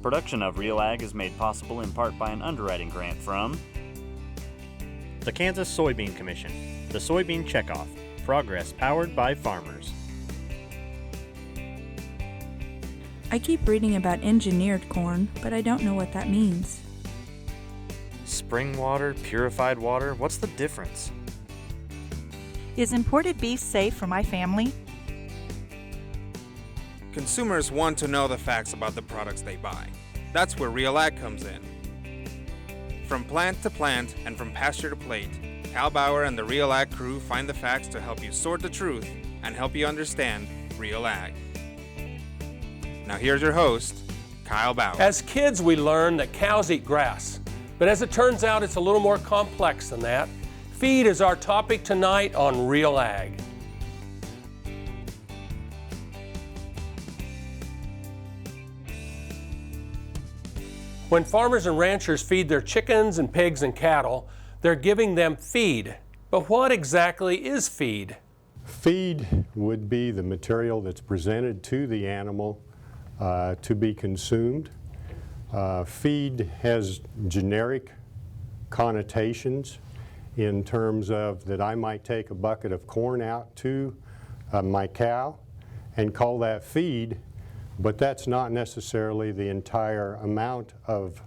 Production of Real Ag is made possible in part by an underwriting grant from the Kansas Soybean Commission, the Soybean Checkoff, progress powered by farmers. I keep reading about engineered corn, but I don't know what that means. Spring water, purified water, what's the difference? Is imported beef safe for my family? Consumers want to know the facts about the products they buy. That's where Real Ag comes in. From plant to plant and from pasture to plate, Cal Bauer and the Real Ag crew find the facts to help you sort the truth and help you understand Real Ag. Now here's your host, Kyle Bauer. As kids, we learned that cows eat grass. But as it turns out, it's a little more complex than that. Feed is our topic tonight on Real Ag. When farmers and ranchers feed their chickens and pigs and cattle, they're giving them feed. But what exactly is feed? Feed would be the material that's presented to the animal to be consumed. Feed has generic connotations in terms of that I might take a bucket of corn out to my cow and call that feed, but that's not necessarily the entire amount of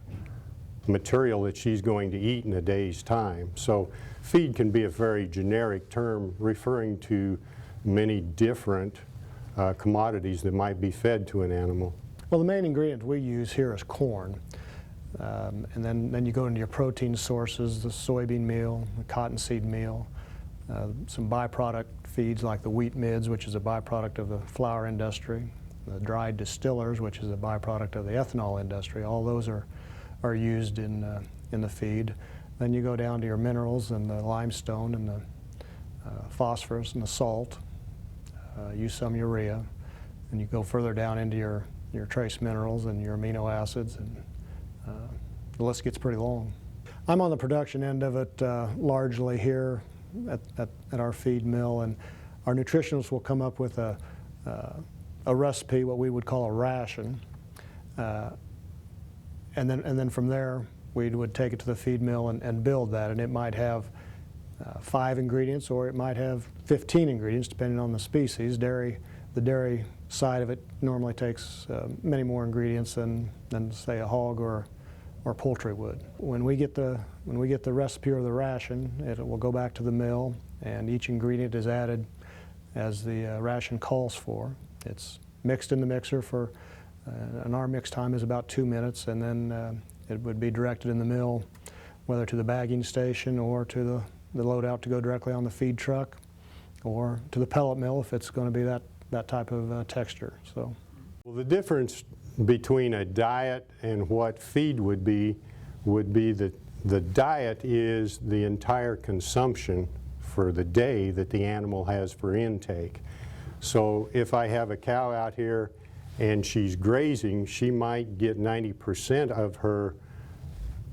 material that she's going to eat in a day's time. So feed can be a very generic term referring to many different commodities that might be fed to an animal. Well, the main ingredient we use here is corn. And then you go into your protein sources, the soybean meal, the cottonseed meal, some byproduct feeds like the wheat midds, which is a byproduct of the flour industry, the dried distillers, which is a byproduct of the ethanol industry. All those are used in the feed. Then you go down to your minerals and the limestone and the phosphorus and the salt. Use some urea. And you go further down into your trace minerals and your amino acids, and the list gets pretty long. I'm on the production end of it largely here at our feed mill, and our nutritionists will come up with a recipe, what we would call a ration, and then from there we would take it to the feed mill and build that, and it might have 5 ingredients or it might have 15 ingredients depending on the species. The dairy side of it normally takes many more ingredients than say a hog or poultry would. When we get the recipe or the ration, it will go back to the mill, and each ingredient is added as the ration calls for. It's mixed in the mixer for, and our mix time is about 2 minutes, and then it would be directed in the mill, whether to the bagging station or to the loadout to go directly on the feed truck, or to the pellet mill if it's going to be that type of texture. So, well, the difference between a diet and what feed would be that the diet is the entire consumption for the day that the animal has for intake. So if I have a cow out here and she's grazing, she might get 90% of her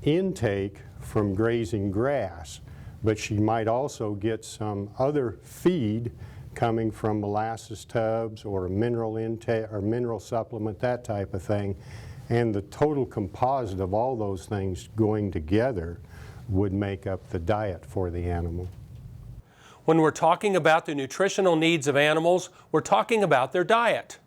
intake from grazing grass, but she might also get some other feed coming from molasses tubs or a mineral intake or mineral supplement, that type of thing. And the total composite of all those things going together would make up the diet for the animal. When we're talking about the nutritional needs of animals, we're talking about their diet.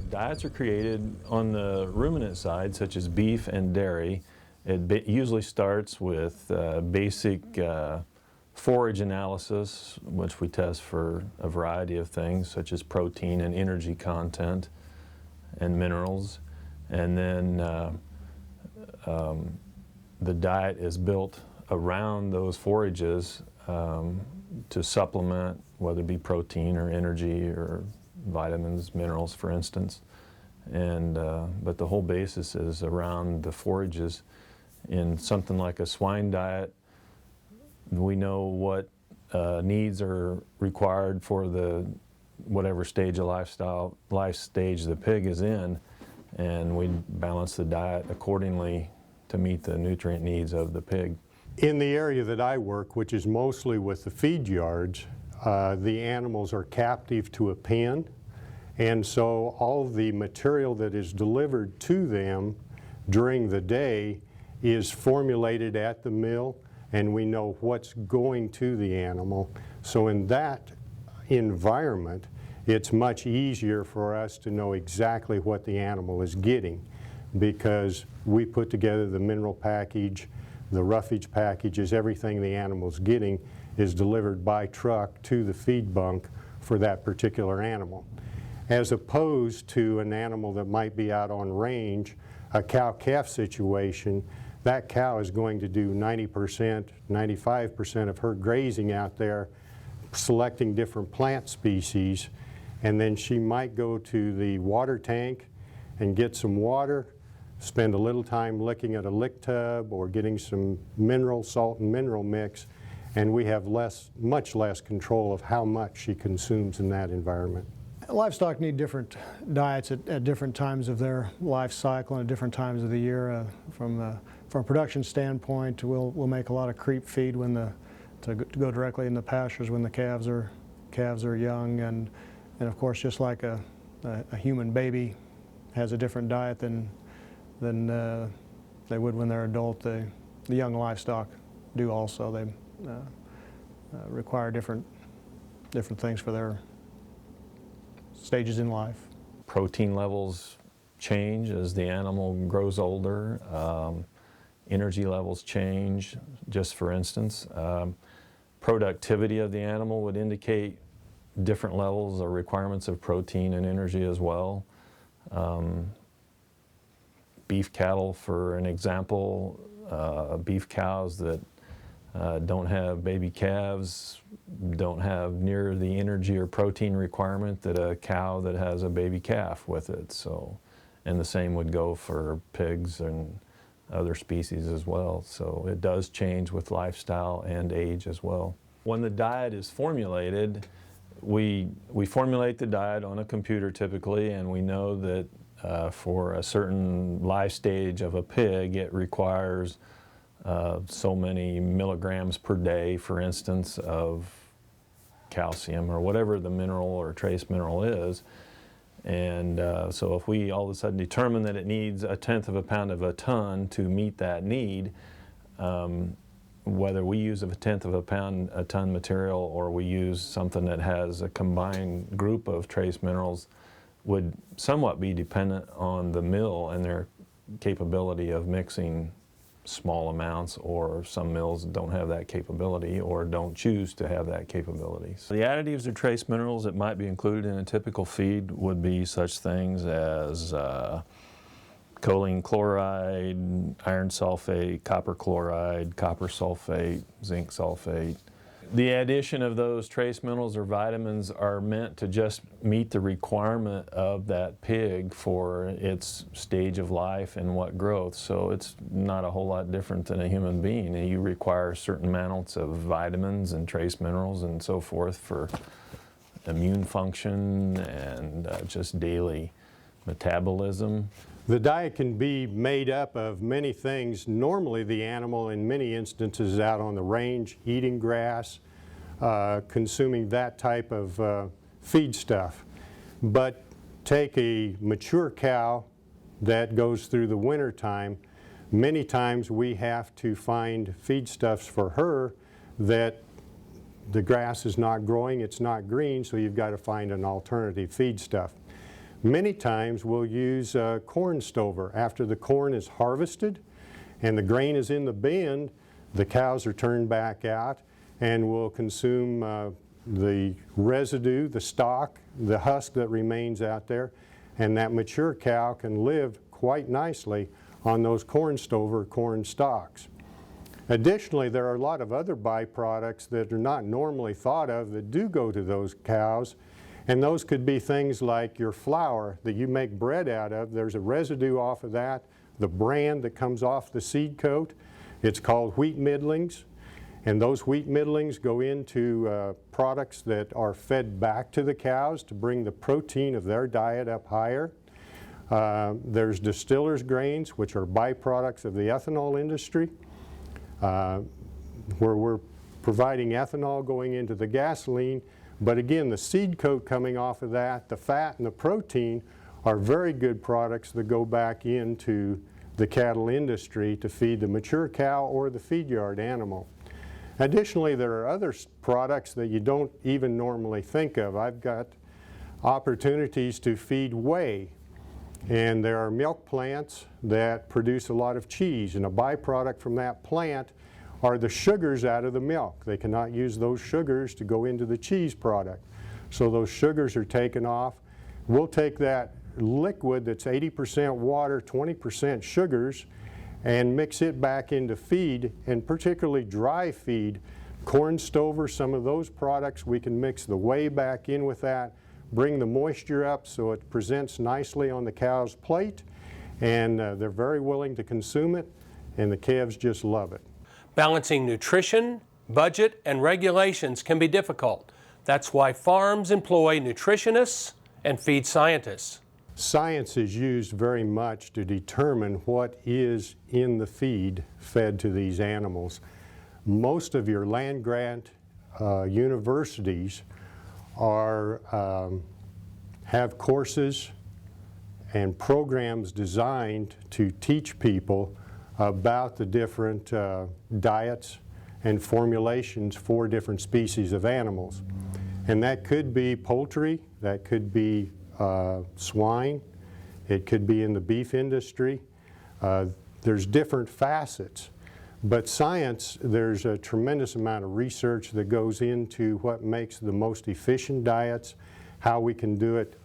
Diets are created on the ruminant side, such as beef and dairy. It usually starts with basic forage analysis, which we test for a variety of things, such as protein and energy content and minerals. And then the diet is built around those forages to supplement, whether it be protein or energy or vitamins, minerals, for instance. And but the whole basis is around the forages. In something like a swine diet, we know what needs are required for the whatever stage of life stage the pig is in, and we balance the diet accordingly to meet the nutrient needs of the pig. In the area that I work, which is mostly with the feed yards, the animals are captive to a pen, And so all the material that is delivered to them during the day is formulated at the mill, and we know what's going to the animal. So in that environment, it's much easier for us to know exactly what the animal is getting, because we put together the mineral package, the roughage packages, everything the animal's getting is delivered by truck to the feed bunk for that particular animal. As opposed to an animal that might be out on range, a cow-calf situation, that cow is going to do 90%, 95% of her grazing out there, selecting different plant species, and then she might go to the water tank and get some water, spend a little time licking at a lick tub or getting some mineral, salt and mineral mix, and we have much less control of how much she consumes in that environment. Livestock need different diets at different times of their life cycle and at different times of the year. From a production standpoint, we'll make a lot of creep feed to go directly in the pastures when the calves are young, and of course, just like a human baby has a different diet than they would when they're adult, the young livestock do also. They require different things for their stages in life. Protein levels change as the animal grows older. Energy levels change. Just for instance, productivity of the animal would indicate different levels or requirements of protein and energy as well. Beef cattle, for an example, beef cows that don't have baby calves don't have near the energy or protein requirement that a cow that has a baby calf with it. So, and the same would go for pigs and other species as well. So it does change with lifestyle and age as well. When the diet is formulated, we formulate the diet on a computer typically, and we know that for a certain life stage of a pig, it requires so many milligrams per day, for instance, of calcium or whatever the mineral or trace mineral is. And so if we all of a sudden determine that it needs 1/10 of a pound of a ton to meet that need, whether we use 1/10 of a pound a ton material or we use something that has a combined group of trace minerals would somewhat be dependent on the mill and their capability of mixing small amounts, or some mills don't have that capability or don't choose to have that capability. So the additives or trace minerals that might be included in a typical feed would be such things as choline chloride, iron sulfate, copper chloride, copper sulfate, zinc sulfate. The addition of those trace minerals or vitamins are meant to just meet the requirement of that pig for its stage of life and what growth. So it's not a whole lot different than a human being. You require certain amounts of vitamins and trace minerals and so forth for immune function and just daily metabolism. The diet can be made up of many things. Normally the animal in many instances is out on the range eating grass, consuming that type of feed stuff. But take a mature cow that goes through the winter time, many times we have to find feedstuffs for her that the grass is not growing, it's not green, so you've got to find an alternative feedstuff. Many times we'll use corn stover. After the corn is harvested and the grain is in the bin, the cows are turned back out and we'll consume the residue, the stalk, the husk that remains out there, and that mature cow can live quite nicely on those corn stover corn stalks. Additionally, there are a lot of other byproducts that are not normally thought of that do go to those cows. And those could be things like your flour that you make bread out of. There's a residue off of that, the bran that comes off the seed coat. It's called wheat middlings. And those wheat middlings go into products that are fed back to the cows to bring the protein of their diet up higher. There's distillers grains, which are byproducts of the ethanol industry, where we're providing ethanol going into the gasoline. But again, the seed coat coming off of that, the fat and the protein are very good products that go back into the cattle industry to feed the mature cow or the feed yard animal. Additionally, there are other products that you don't even normally think of. I've got opportunities to feed whey, and there are milk plants that produce a lot of cheese, and a byproduct from that plant are the sugars out of the milk. They cannot use those sugars to go into the cheese product. So those sugars are taken off. We'll take that liquid that's 80% water, 20% sugars, and mix it back into feed, and particularly dry feed. Corn stover, some of those products, we can mix the whey back in with that, bring the moisture up so it presents nicely on the cow's plate, and they're very willing to consume it, and the calves just love it. Balancing nutrition, budget, and regulations can be difficult. That's why farms employ nutritionists and feed scientists. Science is used very much to determine what is in the feed fed to these animals. Most of your land-grant universities have courses and programs designed to teach people about the different diets and formulations for different species of animals. And that could be poultry, that could be swine, it could be in the beef industry. There's different facets. But science, there's a tremendous amount of research that goes into what makes the most efficient diets, how we can do it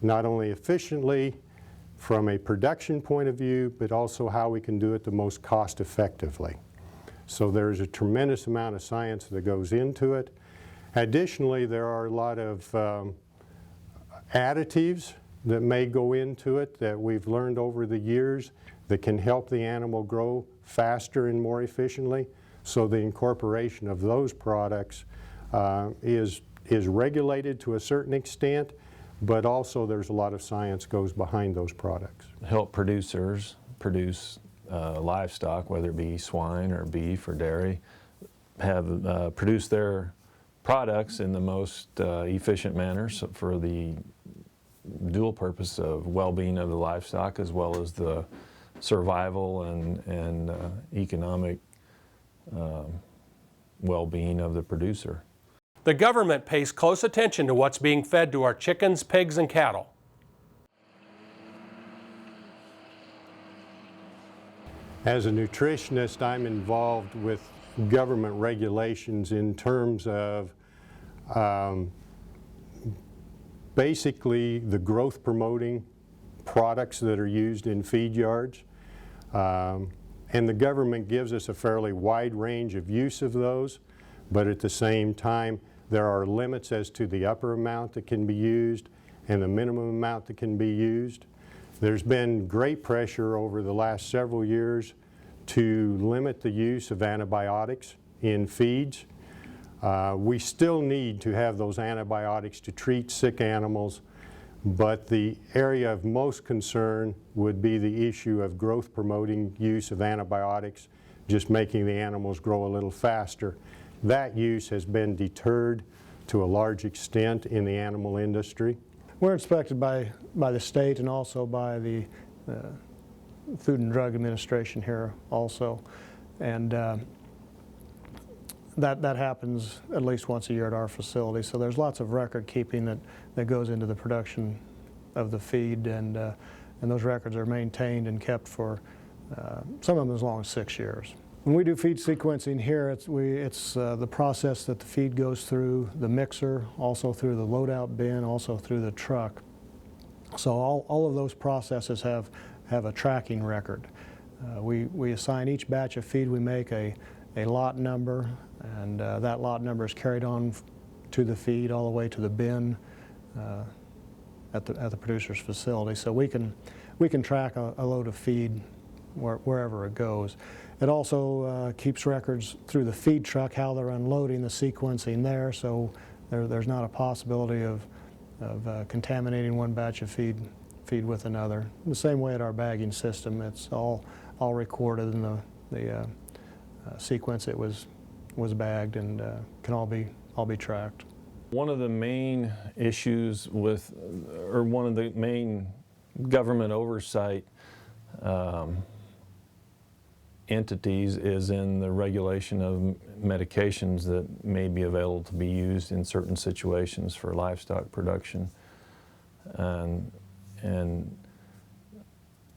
not only efficiently from a production point of view, but also how we can do it the most cost effectively. So there's a tremendous amount of science that goes into it. Additionally, there are a lot of additives that may go into it that we've learned over the years that can help the animal grow faster and more efficiently. So the incorporation of those products is regulated to a certain extent, but also there's a lot of science goes behind those products. Help producers produce livestock, whether it be swine or beef or dairy, have produce their products in the most efficient manner for the dual purpose of well-being of the livestock as well as the survival and economic well-being of the producer. The government pays close attention to what's being fed to our chickens, pigs, and cattle. As a nutritionist, I'm involved with government regulations in terms of basically the growth promoting products that are used in feed yards. And the government gives us a fairly wide range of use of those, but at the same time there are limits as to the upper amount that can be used and the minimum amount that can be used. There's been great pressure over the last several years to limit the use of antibiotics in feeds. We still need to have those antibiotics to treat sick animals, but the area of most concern would be the issue of growth promoting use of antibiotics, just making the animals grow a little faster. That use has been deterred to a large extent in the animal industry. We're inspected by the state and also by the Food and Drug Administration here also. And that happens at least once a year at our facility. So there's lots of record keeping that goes into the production of the feed, and those records are maintained and kept for some of them as long as 6 years. When we do feed sequencing here, it's the process that the feed goes through the mixer, also through the loadout bin, also through the truck. So all of those processes have a tracking record. We assign each batch of feed we make a lot number, and that lot number is carried on to the feed all the way to the bin at the producer's facility. So we can track a load of feed wherever it goes. It also keeps records through the feed truck, how they're unloading, the sequencing there, so there's not a possibility of contaminating one batch of feed with another. The same way at our bagging system, it's all recorded in the sequence it was bagged, and can all be tracked. One of the main issues with, or one of the main government oversight entities is in the regulation of medications that may be available to be used in certain situations for livestock production. And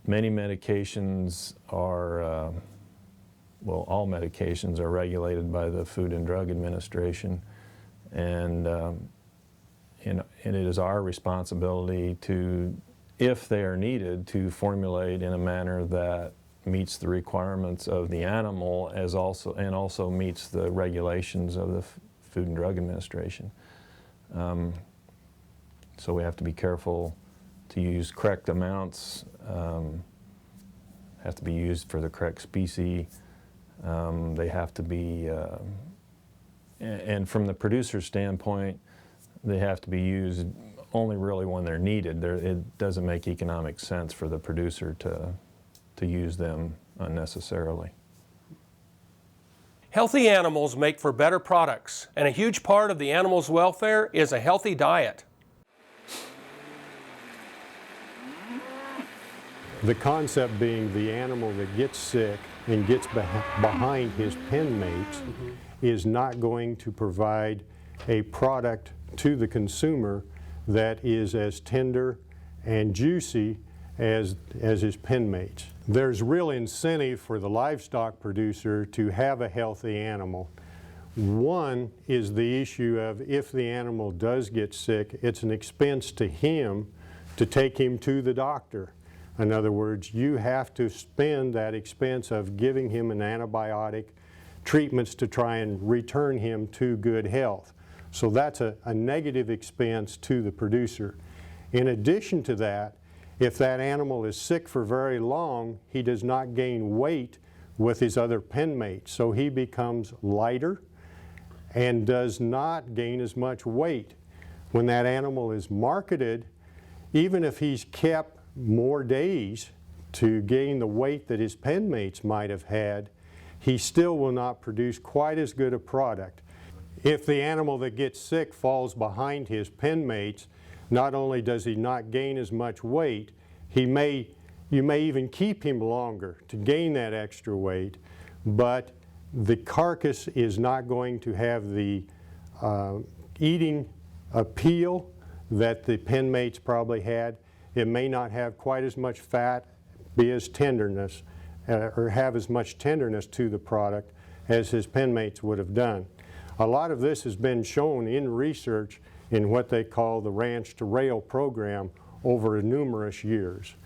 many medications are, well, all medications are regulated by the Food and Drug Administration, and it is our responsibility to, if they are needed, to formulate in a manner that meets the requirements of the animal and also meets the regulations of the Food and Drug Administration. So we have to be careful to use correct amounts, have to be used for the correct species. They have to be, and from the producer's standpoint, they have to be used only really when they're needed. It doesn't make economic sense for the producer to use them unnecessarily. Healthy animals make for better products, and a huge part of the animal's welfare is a healthy diet. The concept being the animal that gets sick and gets behind his pen mates is not going to provide a product to the consumer that is as tender and juicy as his pen mates. There's real incentive for the livestock producer to have a healthy animal. One is the issue of if the animal does get sick, it's an expense to him to take him to the doctor. In other words, you have to spend that expense of giving him an antibiotic, treatments to try and return him to good health. So that's a negative expense to the producer. In addition to that, if that animal is sick for very long, he does not gain weight with his other pen mates. So he becomes lighter and does not gain as much weight. When that animal is marketed, even if he's kept more days to gain the weight that his pen mates might have had, he still will not produce quite as good a product. If the animal that gets sick falls behind his pen mates, not only does he not gain as much weight, you may even keep him longer to gain that extra weight, but the carcass is not going to have the eating appeal that the pen mates probably had. It may not have quite as much fat, be as tenderness, or have as much tenderness to the product as his pen mates would have done. A lot of this has been shown in research in what they call the ranch to rail program over numerous years.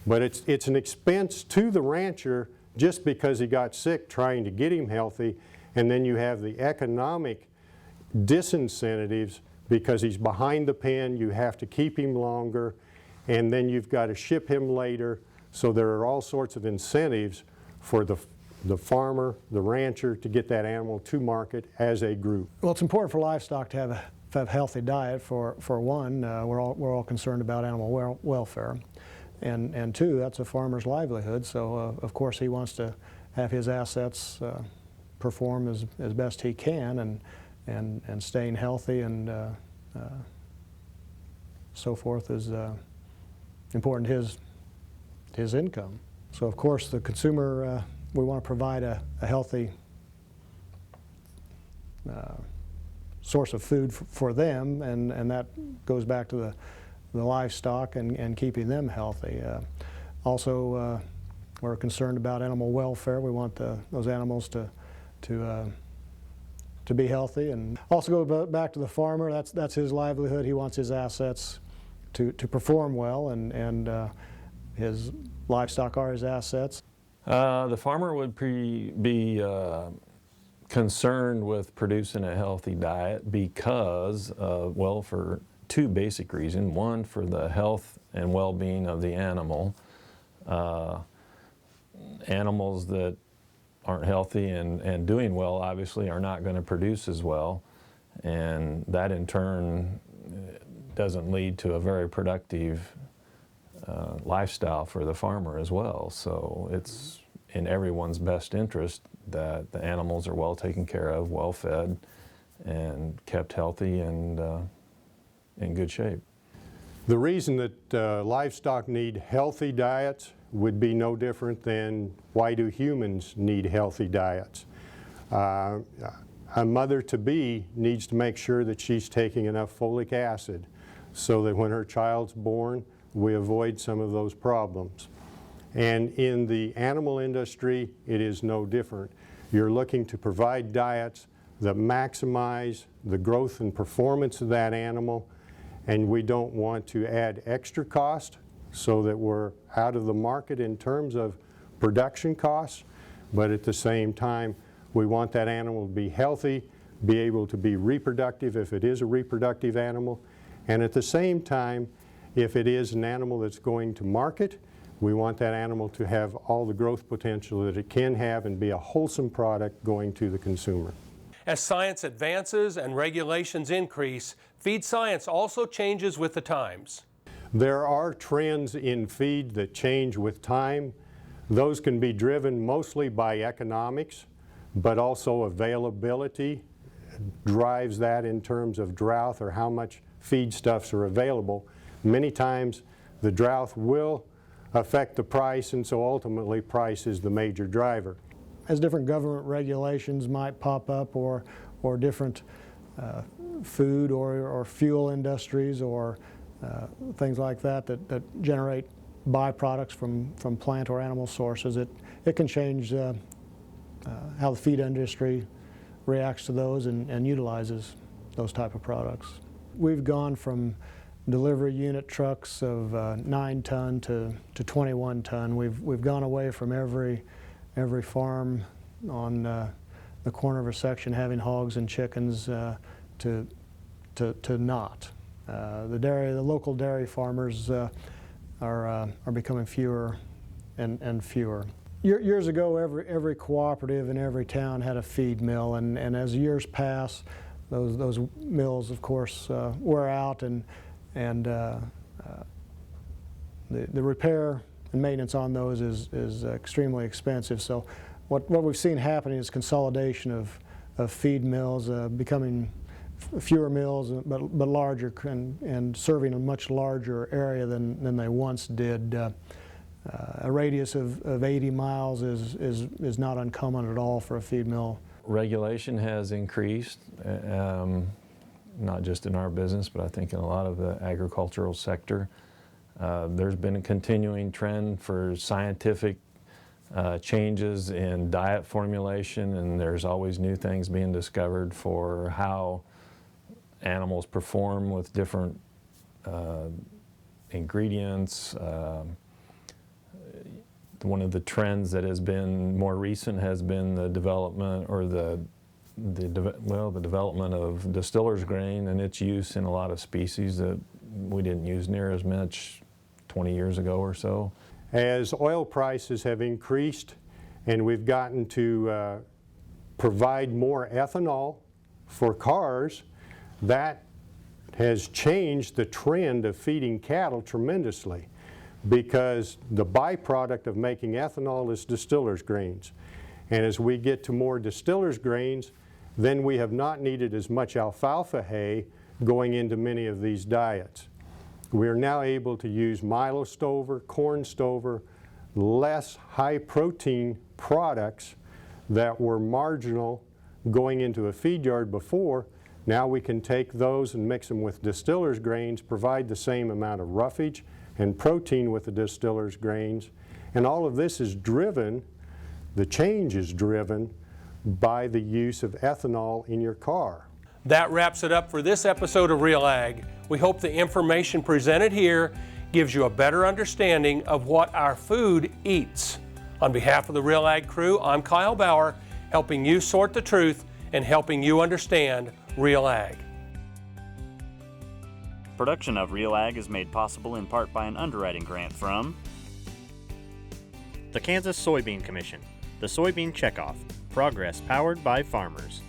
But it's an expense to the rancher just because he got sick trying to get him healthy, and then you have the economic disincentives because he's behind the pen, you have to keep him longer, and then you've got to ship him later. So there are all sorts of incentives for the farmer, the rancher, to get that animal to market as a group. Well, it's important for livestock to have a healthy diet. For one, we're all concerned about animal welfare, and two, that's a farmer's livelihood. So of course he wants to have his assets perform as best he can, and staying healthy and so forth is important to his income. So of course the consumer, we want to provide a healthy source of food for them, and that goes back to the livestock and keeping them healthy. Also, we're concerned about animal welfare. We want those animals to be healthy, and also go back to the farmer. That's his livelihood. He wants his assets to perform well, and his livestock are his assets. The farmer would be concerned with producing a healthy diet because, well, for two basic reasons. One, for the health and well-being of the animal. Animals that aren't healthy and doing well, obviously, are not going to produce as well, and that in turn doesn't lead to a very productive lifestyle for the farmer as well. So it's in everyone's best interest that the animals are well taken care of, well fed, and kept healthy and in good shape. The reason that livestock need healthy diets would be no different than why do humans need healthy diets. A mother-to-be needs to make sure that she's taking enough folic acid so that when her child's born, we avoid some of those problems. And in the animal industry, it is no different. You're looking to provide diets that maximize the growth and performance of that animal, and we don't want to add extra cost so that we're out of the market in terms of production costs, but at the same time, we want that animal to be healthy, be able to be reproductive if it is a reproductive animal, and at the same time, if it is an animal that's going to market, we want that animal to have all the growth potential that it can have and be a wholesome product going to the consumer. As science advances and regulations increase, feed science also changes with the times. There are trends in feed that change with time. Those can be driven mostly by economics, but also availability drives that in terms of drought or how much feedstuffs are available. Many times the drought will affect the price, and so ultimately price is the major driver. As different government regulations might pop up, or different food or fuel industries or things like that generate byproducts from plant or animal sources, it can change how the feed industry reacts to those and utilizes those type of products. We've gone from delivery unit trucks of 9 ton to 21 ton. We've gone away from every farm on the corner of a section having hogs and chickens to not. The local dairy farmers are becoming fewer and fewer. Years ago, every cooperative in every town had a feed mill, and as years pass, those mills, of course, wear out, and the repair and maintenance on those is extremely expensive. So what we've seen happening is consolidation of feed mills, becoming fewer mills but larger and serving a much larger area than they once did. A radius of 80 miles is not uncommon at all for a feed mill. Regulation has increased, not just in our business, but I think in a lot of the agricultural sector. There's been a continuing trend for scientific changes in diet formulation, and there's always new things being discovered for how animals perform with different ingredients. One of the trends that has been more recent has been the development or the development of distiller's grain and its use in a lot of species that we didn't use near as much 20 years ago or so. As oil prices have increased and we've gotten to provide more ethanol for cars, that has changed the trend of feeding cattle tremendously, because the byproduct of making ethanol is distiller's grains. And as we get to more distiller's grains, then we have not needed as much alfalfa hay going into many of these diets. We are now able to use milo stover, corn stover, less high protein products that were marginal going into a feed yard before. Now we can take those and mix them with distiller's grains, provide the same amount of roughage and protein with the distiller's grains. And all of this is driven, the change is driven by the use of ethanol in your car. That wraps it up for this episode of Real Ag. We hope the information presented here gives you a better understanding of what our food eats. On behalf of the Real Ag crew, I'm Kyle Bauer, helping you sort the truth and helping you understand Real Ag. Production of Real Ag is made possible in part by an underwriting grant from the Kansas Soybean Commission, the Soybean Checkoff, progress powered by farmers.